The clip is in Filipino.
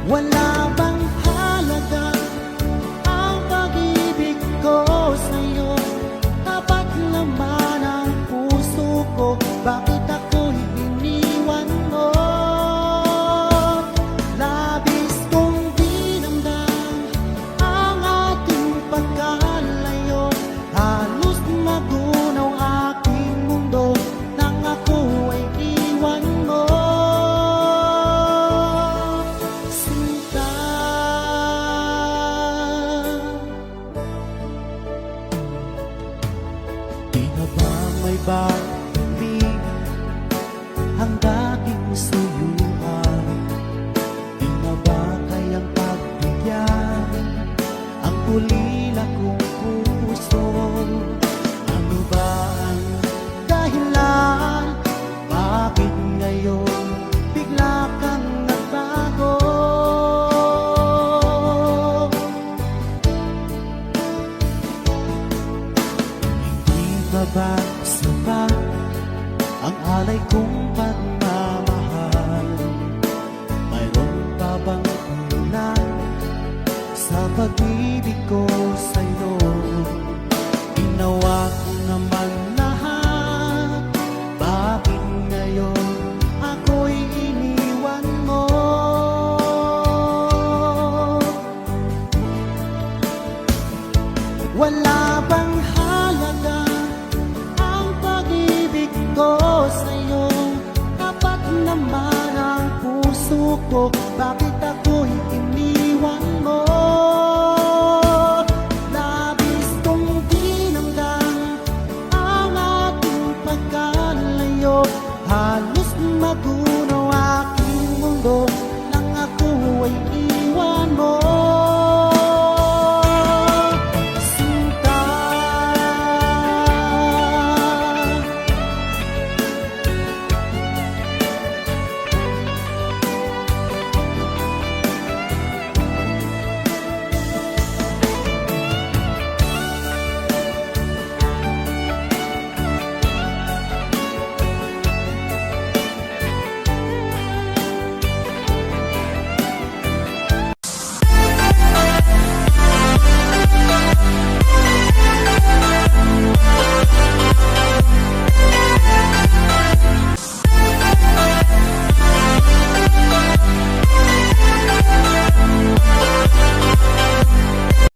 Wala bang halaga ang pag-ibig ko sa'yo? Tapat naman ang puso ko, bakit ako'y iniwan mo? Labis kong dinamdam ang ating pagkalayo, halos magunaw aking mundo nang ako ay iwan mo. Sinta, di na ba may pag-ibig ang dating suyuan? Di na ba kayang pagbigyan ang ulila kong puso? Ano ba ang dahilan? Bakit ngayon bigla kang nagbago? Hindi pa ba sapat ang alay kong pagmamahal? Mayroon pa bang kulang sa pag-ibig ko sa'yo? Ginawa ko naman lahat, bakit ngayon ako'y iniwan mo? Wala bang halaga ang pag-ibig ko sa'yo? Tapat naman ang puso ko, bakit ako'y iniwan mo?